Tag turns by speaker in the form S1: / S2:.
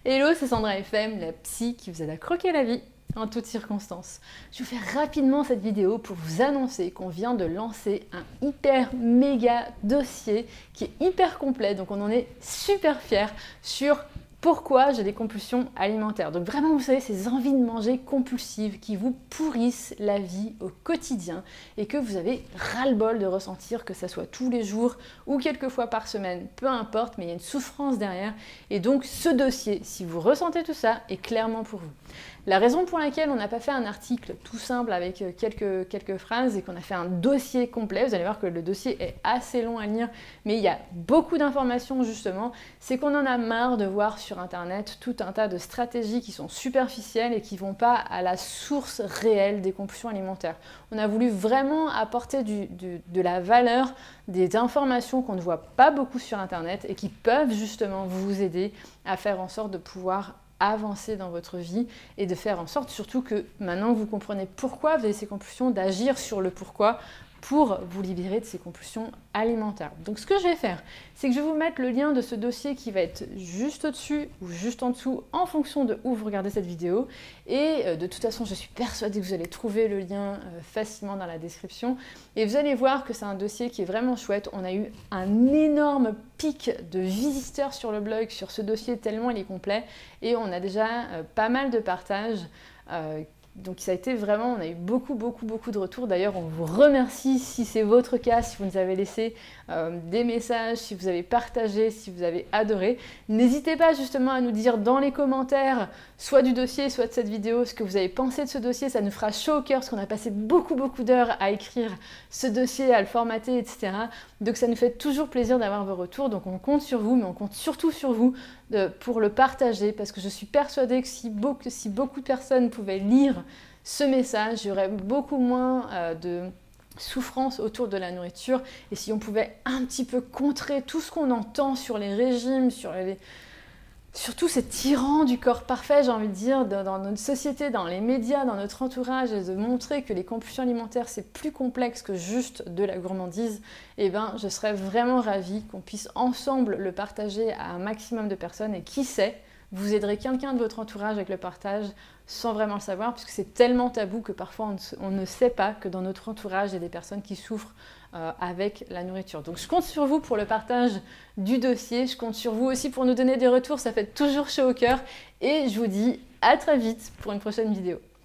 S1: Hello, c'est Sandra FM, la psy qui vous aide à croquer la vie en toutes circonstances. Je vous fais rapidement cette vidéo pour vous annoncer qu'on vient de lancer un hyper méga dossier qui est hyper complet, donc on en est super fiers sur pourquoi j'ai des compulsions alimentaires. Donc vraiment, vous savez, ces envies de manger compulsives qui vous pourrissent la vie au quotidien et que vous avez ras-le-bol de ressentir, que ça soit tous les jours ou quelques fois par semaine, peu importe, mais il y a une souffrance derrière. Et donc ce dossier, si vous ressentez tout ça, est clairement pour vous. La raison pour laquelle on n'a pas fait un article tout simple avec quelques phrases et qu'on a fait un dossier complet, vous allez voir que le dossier est assez long à lire, mais il y a beaucoup d'informations justement, c'est qu'on en a marre de voir sur internet tout un tas de stratégies qui sont superficielles et qui ne vont pas à la source réelle des compulsions alimentaires. On a voulu vraiment apporter de la valeur, des informations qu'on ne voit pas beaucoup sur internet et qui peuvent justement vous aider à faire en sorte de pouvoir avancer dans votre vie et de faire en sorte surtout que maintenant vous comprenez pourquoi vous avez ces compulsions, d'agir sur le pourquoi pour vous libérer de ces compulsions alimentaires. Donc ce que je vais faire, c'est que je vais vous mettre le lien de ce dossier qui va être juste au-dessus ou juste en dessous en fonction de où vous regardez cette vidéo. Et de toute façon, je suis persuadée que vous allez trouver le lien facilement dans la description. Et vous allez voir que c'est un dossier qui est vraiment chouette. On a eu un énorme pic de visiteurs sur le blog sur ce dossier tellement il est complet. Et on a déjà pas mal de partages. Donc ça a été vraiment, on a eu beaucoup de retours. D'ailleurs, on vous remercie si c'est votre cas, si vous nous avez laissé des messages, si vous avez partagé, si vous avez adoré. N'hésitez pas justement à nous dire dans les commentaires, soit du dossier, soit de cette vidéo, ce que vous avez pensé de ce dossier. Ça nous fera chaud au cœur parce qu'on a passé beaucoup d'heures à écrire ce dossier, à le formater, etc. Donc ça nous fait toujours plaisir d'avoir vos retours. Donc on compte sur vous, mais on compte surtout sur vous pour le partager parce que je suis persuadée que si beaucoup de personnes pouvaient lire ce message, il y aurait beaucoup moins de souffrance autour de la nourriture et si on pouvait un petit peu contrer tout ce qu'on entend sur les régimes, surtout ces tyrans du corps parfait, j'ai envie de dire, dans notre société, dans les médias, dans notre entourage, et de montrer que les compulsions alimentaires, c'est plus complexe que juste de la gourmandise, eh ben, je serais vraiment ravie qu'on puisse ensemble le partager à un maximum de personnes. Et qui sait, vous aiderez quelqu'un de votre entourage avec le partage sans vraiment le savoir, puisque c'est tellement tabou que parfois on ne sait pas que dans notre entourage, il y a des personnes qui souffrent avec la nourriture. Donc je compte sur vous pour le partage du dossier, je compte sur vous aussi pour nous donner des retours, ça fait toujours chaud au cœur. Et je vous dis à très vite pour une prochaine vidéo.